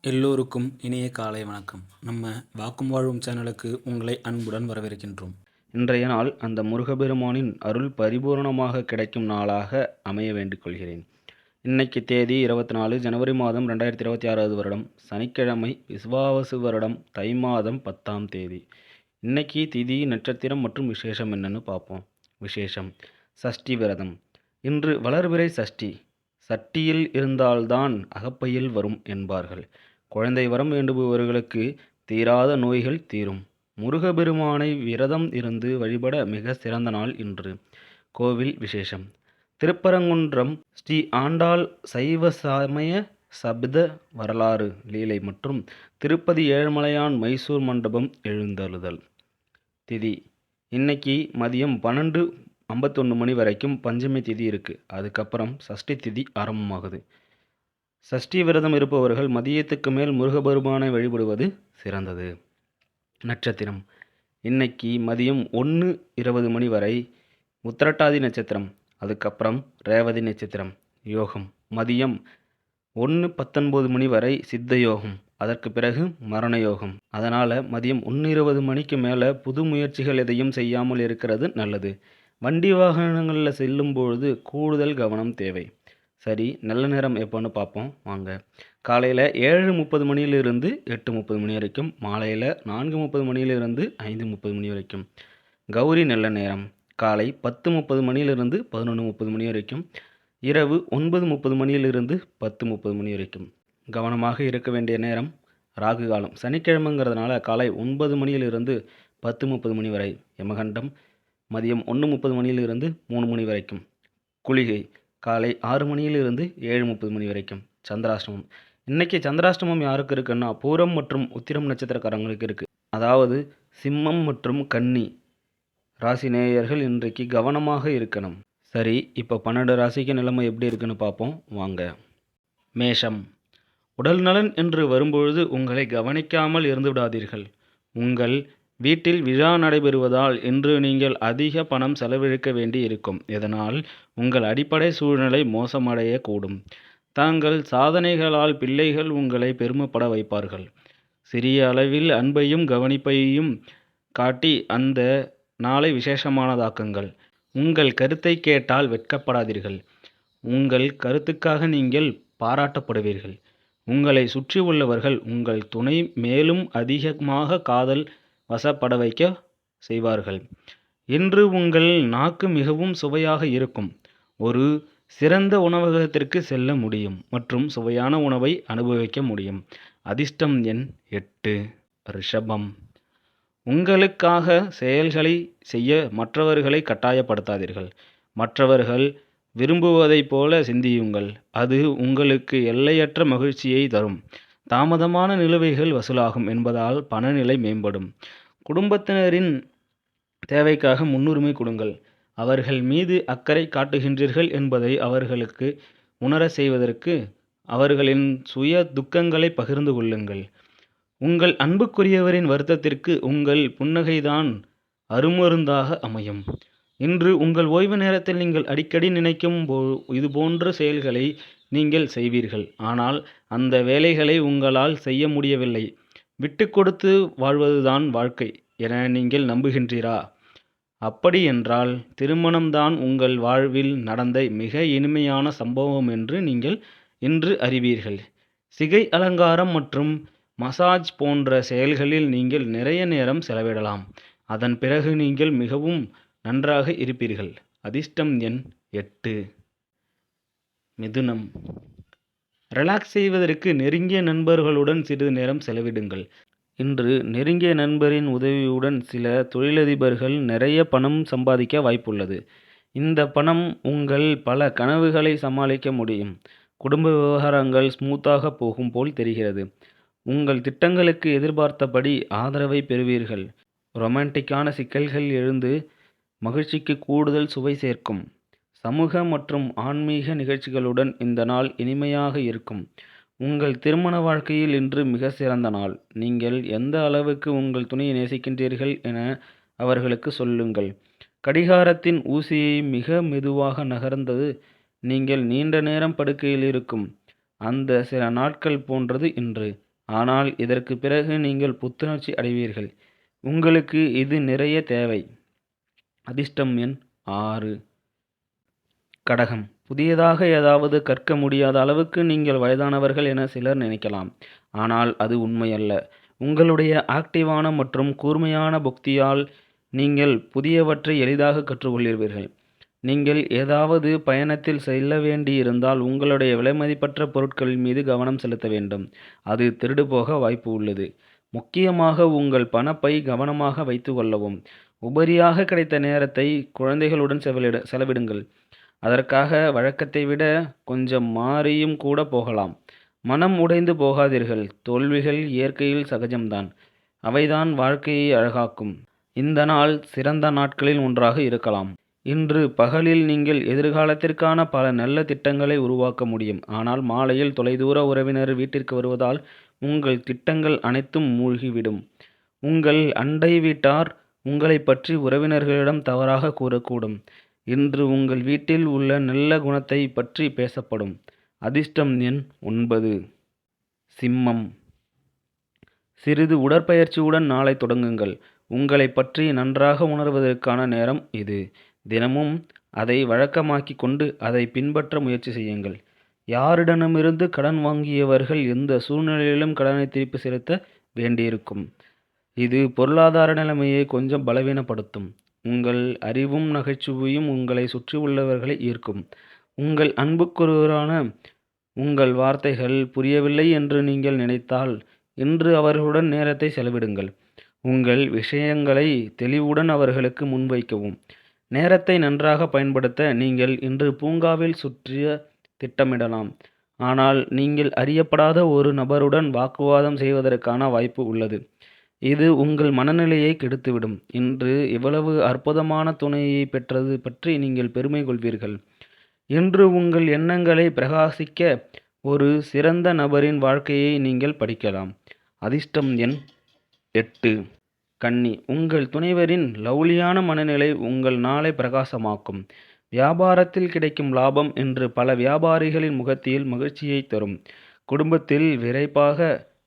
எல்லோருக்கும் இனிய காலை வணக்கம். நம்ம வாக்கும் வாழ்வும் சேனலுக்கு உங்களை அன்புடன் வரவேற்கின்றோம். இன்றைய நாள் அந்த முருகபெருமானின் அருள் பரிபூரணமாக கிடைக்கும் நாளாக அமைய வேண்டிக் கொள்கிறேன். இன்னைக்கு தேதி 24 ஜனவரி மாதம் 2026 வருடம் சனிக்கிழமை, விசுவாவசு வருடம் தை மாதம் 10ஆம் தேதி. இன்னைக்கு திதி, நட்சத்திரம் மற்றும் விசேஷம் என்னன்னு பார்ப்போம். விசேஷம்: சஷ்டி விரதம். இன்று வளர்பிறை சஷ்டி. சட்டியில் இருந்தால்தான் அகப்பையில் வரும் என்பார்கள். குழந்தை வரம் வேண்டுபவர்களுக்கு தீராத நோய்கள் தீரும். முருகபெருமானை விரதம் இருந்து வழிபட மிக சிறந்த நாள் இன்று. கோவில் விசேஷம்: திருப்பரங்குன்றம் ஸ்ரீ ஆண்டாள் சைவ சமய சப்த வரலாறு லீலை மற்றும் திருப்பதி ஏழுமலையான் மைசூர் மண்டபம் எழுந்தருளுதல். திதி: இன்னைக்கு மதியம் 12:51 மணி வரைக்கும் பஞ்சமி திதி இருக்கு. அதுக்கப்புறம் சஷ்டி திதி ஆரம்பமாகுது. சஷ்டி விரதம் இருப்பவர்கள் மதியத்துக்கு மேல் முருகபெருமானை வழிபடுவது சிறந்தது. நட்சத்திரம்: இன்னைக்கு மதியம் 1:20 மணி வரை உத்திரட்டாதி நட்சத்திரம், அதுக்கப்புறம் ரேவதி நட்சத்திரம். யோகம்: மதியம் 1:19 மணி வரை சித்த யோகம், அதற்கு பிறகு மரண யோகம். அதனால் மதியம் 1:20 மணிக்கு மேலே புது முயற்சிகள் எதையும் செய்யாமல் இருக்கிறது நல்லது. வண்டி வாகனங்களில் செல்லும்பொழுது கூடுதல் கவனம் தேவை. சரி, நல்ல நேரம் எப்போன்னு பார்ப்போம் வாங்க. காலையில் 7:30 மணியிலிருந்து 8:30 மணி வரைக்கும், மாலையில் 4:30 மணியிலிருந்து 5:30 மணி வரைக்கும். கௌரி நல்ல நேரம் காலை 10:30 மணியிலிருந்து 11:30 மணி வரைக்கும், இரவு 9:30 மணியிலிருந்து 10:30 மணி வரைக்கும். கவனமாக இருக்க வேண்டிய நேரம் ராகு காலம். சனிக்கிழமைங்கிறதுனால காலை 9 மணியிலிருந்து 10:30 மணி வரை. யமகண்டம் மதியம் 1:30 மணியிலிருந்து 3 மணி வரைக்கும். குளிகை காலை 6 மணியிலிருந்து 7:30 மணி வரைக்கும். சந்திராஷ்டமம்: இன்னைக்கு சந்திராஷ்டமம் யாருக்கு இருக்குன்னா பூரம் மற்றும் உத்திரம் நட்சத்திரக்காரங்களுக்கு இருக்குது. அதாவது சிம்மம் மற்றும் கன்னி ராசி நேயர்கள் இன்றைக்கு கவனமாக இருக்கணும். சரி, இப்போ 12 ராசிக்கு நிலைமை எப்படி இருக்குன்னு பார்ப்போம் வாங்க. மேஷம்: உடல் நலன் என்று வரும்பொழுது உங்களை கவனிக்காமல் இருந்து விடாதீர்கள். உங்கள் வீட்டில் விழா நடைபெறுவதால் இன்று நீங்கள் அதிக பணம் செலவழிக்க வேண்டி இருக்கும். இதனால் உங்கள் அடிப்படை சூழ்நிலை மோசமடையக்கூடும். தங்கள் சாதனைகளால் பிள்ளைகள் உங்களை பெருமைப்பட வைப்பார்கள். சிறிய அளவில் அன்பையும் கவனிப்பையும் காட்டி அந்த நாளை விசேஷமானதாக்குங்கள். உங்கள் கருத்தை கேட்டால் வெட்கப்படாதீர்கள். உங்கள் கருத்துக்காக நீங்கள் பாராட்டப்படுவீர்கள். உங்களை சுற்றி உள்ளவர்கள் உங்கள் துணை மேலும் அதிகமாக காதல் வசப்பட வைக்க செய்வார்கள். இன்று உங்கள் நாக்கு மிகவும் சுவையாக இருக்கும். ஒரு சிறந்த உணவகத்திற்கு செல்ல முடியும் மற்றும் சுவையான உணவை அனுபவிக்க முடியும். அதிர்ஷ்டம் எண் 8. ரிஷபம்: உங்களுக்காக செயல்களை செய்ய மற்றவர்களை கட்டாயப்படுத்தாதீர்கள். மற்றவர்கள் விரும்புவதைப் போல சிந்தியுங்கள். அது உங்களுக்கு எல்லையற்ற மகிழ்ச்சியை தரும். தாமதமான நிலுவைகள் வசூலாகும் என்பதால் பணநிலை மேம்படும். குடும்பத்தினரின் தேவைக்காக முன்னுரிமை கொடுங்கள். அவர்கள் மீது அக்கறை காட்டுகின்றீர்கள் என்பதை அவர்களுக்கு உணர செய்வதற்கு அவர்களின் சுய துக்கங்களை பகிர்ந்து கொள்ளுங்கள். உங்கள் அன்புக்குரியவரின் வருத்தத்திற்கு உங்கள் புன்னகைதான் அருமருந்தாக அமையும். இன்று உங்கள் ஓய்வு நேரத்தில் நீங்கள் அடிக்கடி நினைக்கும் இதுபோன்ற செயல்களை நீங்கள் செய்வீர்கள். ஆனால் அந்த வேலைகளை உங்களால் செய்ய முடியவில்லை. விட்டு கொடுத்து வாழ்வதுதான் வாழ்க்கை என நீங்கள் நம்புகின்றீரா? அப்படி என்றால் திருமணம்தான் உங்கள் வாழ்வில் நடந்த மிக இனிமையான சம்பவம் என்று நீங்கள் இன்று அறிவீர்கள். சிகை அலங்காரம் மற்றும் மசாஜ் போன்ற செயல்களில் நீங்கள் நிறைய நேரம் செலவிடலாம். அதன் பிறகு நீங்கள் மிகவும் நன்றாக இருப்பீர்கள். அதிர்ஷ்டம் எண் 8. மிதுனம்: ரிலாக்ஸ் செய்வதற்கு நெருங்கிய நண்பர்களுடன் சிறிது நேரம் செலவிடுங்கள். இன்று நெருங்கிய நண்பரின் உதவியுடன் சில தொழிலதிபர்கள் நிறைய பணம் சம்பாதிக்க வாய்ப்புள்ளது. இந்த பணம் உங்கள் பல கனவுகளை சமாளிக்க முடியும். குடும்ப விவகாரங்கள் ஸ்மூத்தாக போகும் போல் தெரிகிறது. உங்கள் திட்டங்களுக்கு எதிர்பார்த்தபடி ஆதரவை பெறுவீர்கள். ரொமான்டிக்கான சிக்கல்கள் எழுந்து மகிழ்ச்சிக்கு கூடுதல் சுவை சேர்க்கும். சமூக மற்றும் ஆன்மீக நிகழ்ச்சிகளுடன் இந்த நாள் இனிமையாக இருக்கும். உங்கள் திருமண வாழ்க்கையில் இன்று மிக சிறந்த நாள். நீங்கள் எந்த அளவுக்கு உங்கள் துணையை நேசிக்கின்றீர்கள் என அவர்களுக்கு சொல்லுங்கள். கடிகாரத்தின் ஊசியை மிக மெதுவாக நகர்ந்தது நீங்கள் நீண்ட நேரம் படுக்கையில் இருக்கும் அந்த சில நாட்கள் போன்றது இன்று. ஆனால் இதற்குப் பிறகு நீங்கள் புத்துணர்ச்சி அடைவீர்கள். உங்களுக்கு இது நிறைய தேவை. அதிர்ஷ்டம் எண் 6. கடகம். புதியதாக ஏதாவது கற்க முடியாத அளவுக்கு நீங்கள் வயதானவர்கள் என சிலர் நினைக்கலாம். ஆனால் அது உண்மையல்ல. உங்களுடைய ஆக்டிவான மற்றும் கூர்மையான புத்தியால் நீங்கள் புதியவற்றை எளிதாக கற்றுக்கொள்வீர்கள். நீங்கள் ஏதாவது பயணத்தில் செல்ல வேண்டியிருந்தால் உங்களுடைய விலைமதிப்பற்ற பொருட்களின் மீது கவனம் செலுத்த வேண்டும். அது திருடு போக வாய்ப்பு உள்ளது. முக்கியமாக உங்கள் பணப்பை கவனமாக வைத்துக் கொள்ளவும். உபரியாக கிடைத்த நேரத்தை குழந்தைகளுடன் செலவிடுங்கள். அதற்காக வழக்கத்தை விட கொஞ்சம் மாறியும் கூட போகலாம். மனம் உடைந்து போகாதீர்கள். தோல்விகள் இயற்கையில் சகஜம்தான். அவைதான் வாழ்க்கையை அழகாக்கும். இந்த நாள் சிறந்த நாட்களில் ஒன்றாக இருக்கலாம். இன்று பகலில் நீங்கள் எதிர்காலத்திற்கான பல நல்ல திட்டங்களை உருவாக்க முடியும். ஆனால் மாலையில் தொலைதூர உறவினர் வீட்டிற்கு வருவதால் உங்கள் திட்டங்கள் அனைத்தும் மூழ்கிவிடும். உங்கள் அண்டை வீட்டார் உங்களைப் பற்றி உறவினர்களிடம் தவறாக கூறக்கூடும். இன்று உங்கள் வீட்டில் உள்ள நல்ல குணத்தை பற்றி பேசப்படும். அதிர்ஷ்டம் எண் 9. சிம்மம். சிறிது உடற்பயிற்சியுடன் நாளை தொடங்குங்கள். உங்களைப் பற்றி நன்றாக உணர்வதற்கான நேரம் இது. தினமும் அதை வழக்கமாக்கிக் கொண்டு அதை பின்பற்ற முயற்சி செய்யுங்கள். யாரிடமிருந்து கடன் வாங்கியவர்கள் எந்த சூழ்நிலையிலும் கடனை திருப்பி செலுத்த வேண்டியிருக்கும். இது பொருளாதார நிலைமையை கொஞ்சம் பலவீனப்படுத்தும். உங்கள் அறிவும் நகைச்சுவையும் உங்களை சுற்றியுள்ளவர்களை ஈர்க்கும். உங்கள் அன்புக்குரியவரான உங்கள் வார்த்தைகள் புரியவில்லை என்று நீங்கள் நினைத்தால் இன்று அவர்களுடன் நேரத்தை செலவிடுங்கள். உங்கள் விஷயங்களை தெளிவுடன் அவர்களுக்கு முன்வைக்கவும். நேரத்தை நன்றாக பயன்படுத்த நீங்கள் இன்று பூங்காவில் சுற்றிய திட்டமிடலாம். ஆனால் நீங்கள் அறியப்படாத ஒரு நபருடன் வாக்குவாதம் செய்வதற்கான வாய்ப்பு உள்ளது. இது உங்கள் மனநிலையை கெடுத்துவிடும். இன்று இவ்வளவு அற்புதமான துணையை பெற்றது பற்றி நீங்கள் பெருமை கொள்வீர்கள். இன்று உங்கள் எண்ணங்களை பிரகாசிக்க ஒரு சிறந்த நபரின் வாழ்க்கையை நீங்கள் படிக்கலாம். அதிர்ஷ்டம் எண் 8. கன்னி. உங்கள் துணைவரின் லவ்லியான மனநிலை உங்கள் நாளை பிரகாசமாக்கும். வியாபாரத்தில் கிடைக்கும் லாபம் இன்று பல வியாபாரிகளின் முகத்தில் மகிழ்ச்சியை தரும். குடும்பத்தில் விரைப்பாக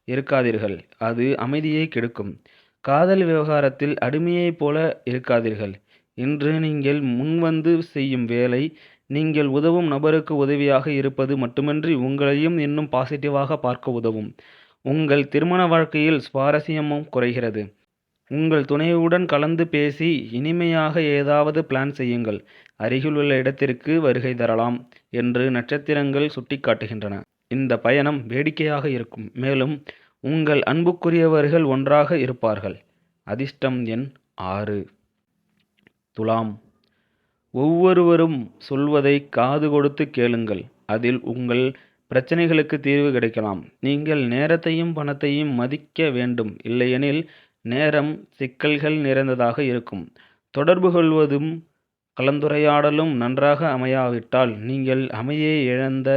இருக்காதீர்கள். அது அமைதியை கெடுக்கும். காதல் விவகாரத்தில் அடிமையைப் போல இருக்காதீர்கள். இன்று நீங்கள் முன்வந்து செய்யும் வேலை நீங்கள் உதவும் நபருக்கு உதவியாக இருப்பது மட்டுமின்றி உங்களையும் இன்னும் பாசிட்டிவாக பார்க்க உதவும். உங்கள் திருமண வாழ்க்கையில் சுவாரஸ்யமும் குறைகிறது. உங்கள் துணையுடன் கலந்து பேசி இனிமையாக ஏதாவது பிளான் செய்யுங்கள். அருகிலுள்ள இடத்திற்கு வருகை தரலாம் என்று நட்சத்திரங்கள் சுட்டிக்காட்டுகின்றன. இந்த பயணம் வேடிக்கையாக இருக்கும். மேலும் உங்கள் அன்புக்குரியவர்கள் ஒன்றாக இருப்பார்கள். அதிர்ஷ்டம் எண் 6. துலாம். ஒவ்வொருவரும் சொல்வதை காது கொடுத்து கேளுங்கள். அதில் உங்கள் பிரச்சனைகளுக்கு தீர்வு கிடைக்கலாம். நீங்கள் நேரத்தையும் பணத்தையும் மதிக்க வேண்டும். இல்லையெனில் நேரம் சிக்கல்கள் நிறைந்ததாக இருக்கும். தொடர்பு கொள்வதும் கலந்துரையாடலும் நன்றாக அமையாவிட்டால் நீங்கள் அமைதியை இழந்த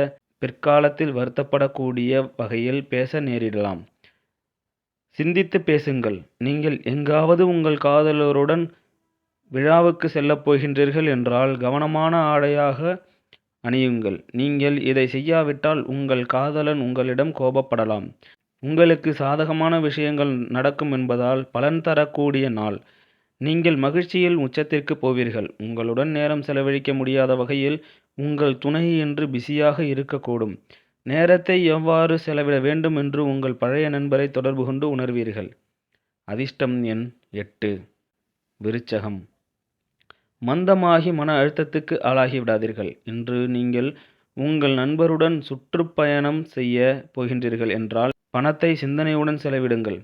பிற்காலத்தில் வருத்தப்படக்கூடிய வகையில் பேச நேரிடலாம். சிந்தித்து பேசுங்கள். நீங்கள் எங்காவது உங்கள் காதலருடன் விழாவுக்கு செல்லப் போகின்றீர்கள் என்றால் கவனமான ஆடையாக அணியுங்கள். நீங்கள் இதை செய்யாவிட்டால் உங்கள் காதலன் உங்களிடம் கோபப்படலாம். உங்களுக்கு சாதகமான விஷயங்கள் நடக்கும் என்பதால் பலன் தரக்கூடிய நாள். நீங்கள் மகிழ்ச்சியில் உச்சத்திற்கு போவீர்கள். உங்களுடன் நேரம் செலவழிக்க முடியாத வகையில் உங்கள் துணை இன்று பிஸியாக இருக்கக்கூடும். நேரத்தை எவ்வாறு செலவிட வேண்டும் என்று உங்கள் பழைய நண்பரை தொடர்பு கொண்டு உணர்வீர்கள். அதிர்ஷ்டம் எண் 8. விருச்சகம். மந்தமாகி மன அழுத்தத்துக்கு ஆளாகிவிடாதீர்கள். இன்று நீங்கள் உங்கள் நண்பருடன் சுற்றுப்பயணம் செய்ய போகின்றீர்கள் என்றால் பணத்தை சிந்தனையுடன் செலவிடுங்கள்.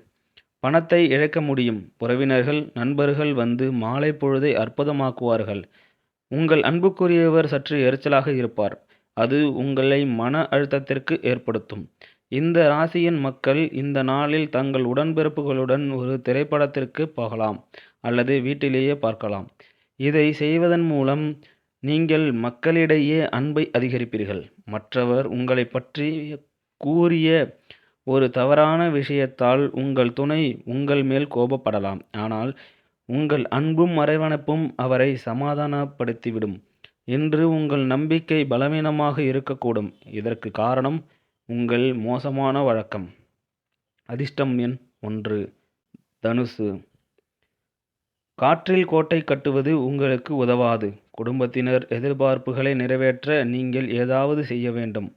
பணத்தை இழக்க முடியும். உறவினர்கள் நண்பர்கள் வந்து மாலை பொழுதை அற்புதமாக்குவார்கள். உங்கள் அன்புக்குரியவர் சற்று எரிச்சலாக இருப்பார். அது உங்களை மன அழுத்தத்திற்கு ஏற்படுத்தும். இந்த ராசியின் மக்கள் இந்த நாளில் தங்கள் உடன்பிறப்புகளுடன் ஒரு திரைப்படத்திற்கு போகலாம் அல்லது வீட்டிலேயே பார்க்கலாம். இதை செய்வதன் மூலம் நீங்கள் மக்களிடையே அன்பை அதிகரிப்பீர்கள். மற்றவர் உங்களை பற்றி கூறிய ஒரு தவறான விஷயத்தால் உங்கள் துணை உங்கள் மேல் கோபப்படலாம். ஆனால் உங்கள் அன்பும் அரவணைப்பும் அவரை சமாதானப்படுத்திவிடும். இன்று உங்கள் நம்பிக்கை பலவீனமாக இருக்கக்கூடும். இதற்கு காரணம் உங்கள் மோசமான வழக்கம். அதிர்ஷ்டம் எண் 1. தனுசு. காற்றில் கோட்டை கட்டுவது உங்களுக்கு உதவாது. குடும்பத்தினர் எதிர்பார்ப்புகளை நிறைவேற்ற நீங்கள் ஏதாவது செய்ய வேண்டும்.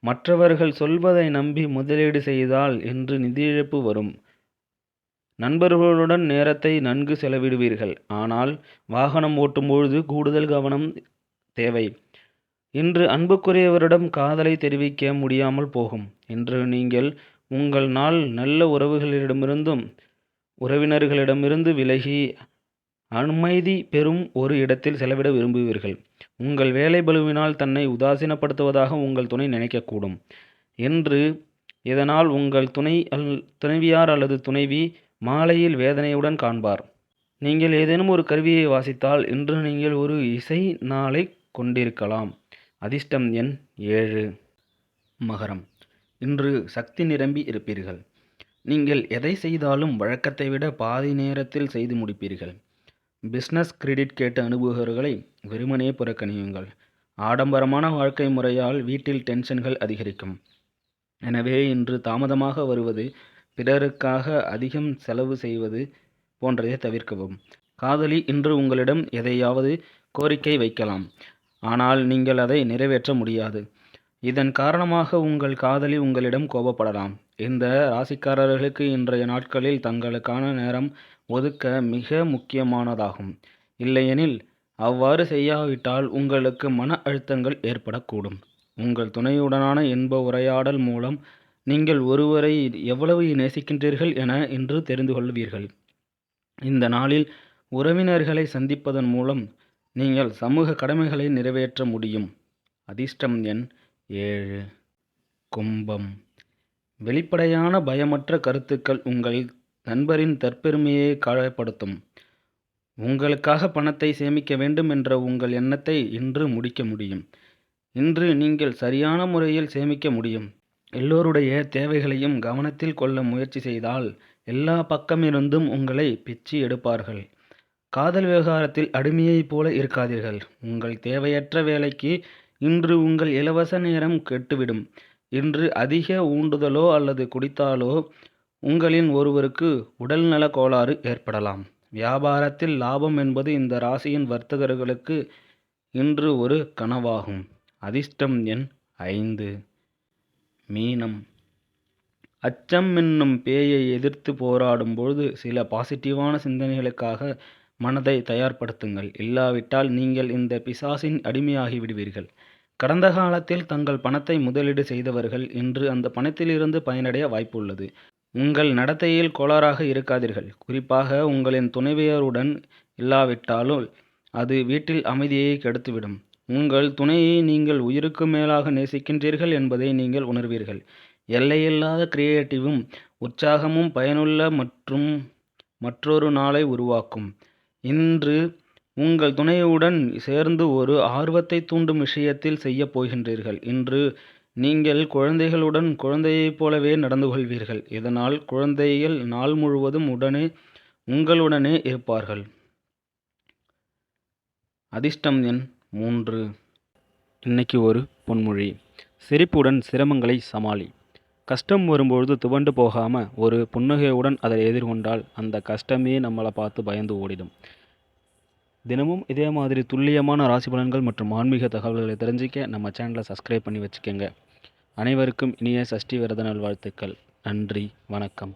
மற்றவர்கள் சொல்வதை நம்பி முதலீடு செய்தால் இன்று நிதி இழப்பு வரும். நண்பர்களுடன் நேரத்தை நன்கு செலவிடுவீர்கள். ஆனால் வாகனம் ஓட்டும்பொழுது கூடுதல் கவனம் தேவை. இன்று அன்புக்குரியவரிடம் காதலை தெரிவிக்க முடியாமல் போகும். இன்று நீங்கள் உங்கள் நாள் நல்ல உறவினர்களிடமிருந்து விலகி அமைதி பெறும் ஒரு இடத்தில் செலவிட விரும்புவீர்கள். உங்கள் வேலை பளுவினால் தன்னை உதாசீனப்படுத்துவதாக உங்கள் துணை நினைக்கக்கூடும். என்று இதனால் உங்கள் துணைவியார் அல்லது துணைவி மாலையில் வேதனையுடன் காண்பார். நீங்கள் ஏதேனும் ஒரு கருவியை வாசித்தால் இன்று நீங்கள் ஒரு இசை நாளை கொண்டிருக்கலாம். அதிர்ஷ்டம் எண் 7. மகரம். இன்று சக்தி நிரம்பி இருப்பீர்கள். நீங்கள் எதை செய்தாலும் வழக்கத்தை விட பாதி நேரத்தில் செய்து முடிப்பீர்கள். பிஸ்னஸ் கிரெடிட் கேட்டு அனுபவர்களை வெறுமனே புறக்கணியுங்கள். ஆடம்பரமான வாழ்க்கை முறையால் வீட்டில் டென்ஷன்கள் அதிகரிக்கும். எனவே இன்று தாமதமாக வருவது, பிறருக்காக அதிகம் செலவு செய்வது போன்றதை தவிர்க்கவும். காதலி இன்று உங்களிடம் எதையாவது கோரிக்கை வைக்கலாம். ஆனால் நீங்கள் அதை நிறைவேற்ற முடியாது. இதன் காரணமாக உங்கள் காதலி உங்களிடம் கோபப்படலாம். இந்த ராசிக்காரர்களுக்கு இன்றைய நாட்களில் தங்களுக்கான நேரம் ஒதுக்க மிக முக்கியமானதாகும். இல்லையெனில் அவ்வாறு செய்யாவிட்டால் உங்களுக்கு மன அழுத்தங்கள் ஏற்படக்கூடும். உங்கள் துணையுடனான இன்ப உரையாடல் மூலம் நீங்கள் ஒருவரை எவ்வளவு நேசிக்கின்றீர்கள் என இன்று தெரிந்து கொள்வீர்கள். இந்த நாளில் உறவினர்களை சந்திப்பதன் மூலம் நீங்கள் சமூக கடமைகளை நிறைவேற்ற முடியும். அதிர்ஷ்டம் எண் 7. கும்பம். வெளிப்படையான பயமற்ற கருத்துக்கள் உங்கள் நண்பரின் தற்பெருமையை காயப்படுத்தும். உங்களுக்காக பணத்தை சேமிக்க வேண்டும் என்ற உங்கள் எண்ணத்தை இன்று முடிக்க முடியும். இன்று நீங்கள் சரியான முறையில் சேமிக்க முடியும். எல்லோருடைய தேவைகளையும் கவனத்தில் கொள்ள முயற்சி செய்தால் எல்லா பக்கமிருந்தும் உங்களை பிச்சு எடுப்பார்கள். காதல் விவகாரத்தில் அடிமையைப் போல இருக்காதீர்கள். உங்கள் தேவையற்ற வேலைக்கு இன்று உங்கள் இலவச நேரம் கெட்டுவிடும். இன்று அதிக ஊண்டுதலோ அல்லது குடித்தாலோ உங்களின் ஒருவருக்கு உடல்நல கோளாறு ஏற்படலாம். வியாபாரத்தில் லாபம் என்பது இந்த ராசியின் வர்த்தகர்களுக்கு இன்று ஒரு கனவாகும். அதிர்ஷ்டம் எண் 5. மீனம். அச்சம் என்னும் பேயை எதிர்த்து போராடும் பொழுது சில பாசிட்டிவான சிந்தனைகளுக்காக மனதை தயார்படுத்துங்கள். இல்லாவிட்டால் நீங்கள் இந்த பிசாசின் அடிமையாகி விடுவீர்கள். கடந்த காலத்தில் தங்கள் பணத்தை முதலீடு செய்தவர்கள் இன்று அந்த பணத்திலிருந்து பயனடைய வாய்ப்புள்ளது. உங்கள் நடத்தையில் கோளாறாக இருக்காதீர்கள். குறிப்பாக உங்களின் துணைவியருடன் இல்லாவிட்டாலும் அது வீட்டில் அமைதியை கெடுத்துவிடும். உங்கள் துணையை நீங்கள் உயிருக்கு மேலாக நேசிக்கின்றீர்கள் என்பதை நீங்கள் உணர்வீர்கள். எல்லையில்லாத கிரியேட்டிவும் உற்சாகமும் பயனுள்ள மற்றும் மற்றொரு நாளை உருவாக்கும். இன்று உங்கள் துணையுடன் சேர்ந்து ஒரு ஆர்வத்தை தூண்டும் விஷயத்தில் செய்யப் போகின்றீர்கள். இன்று நீங்கள் குழந்தைகளுடன் குழந்தையைப் போலவே நடந்து கொள்வீர்கள். இதனால் குழந்தைகள் நாள் முழுவதும் உங்களுடனே இருப்பார்கள். அதிர்ஷ்டம் எண் 3. இன்னைக்கு ஒரு பொன்மொழி. சிரிப்புடன் சிரமங்களை சமாளி. கஷ்டம் வரும்பொழுது துவண்டு போகாமல் ஒரு புன்னகையுடன் அதை எதிர்கொண்டால் அந்த கஷ்டமே நம்மளை பார்த்து பயந்து ஓடிடும். தினமும் இதே மாதிரி துல்லியமான ராசி பலன்கள் மற்றும் ஆன்மீக தகவல்களை தெரிஞ்சிக்க நம்ம சேனலை சப்ஸ்கிரைப் பண்ணி வச்சுக்கோங்க. அனைவருக்கும் இனிய சஷ்டி விரத நல்வாழ்த்துக்கள். நன்றி, வணக்கம்.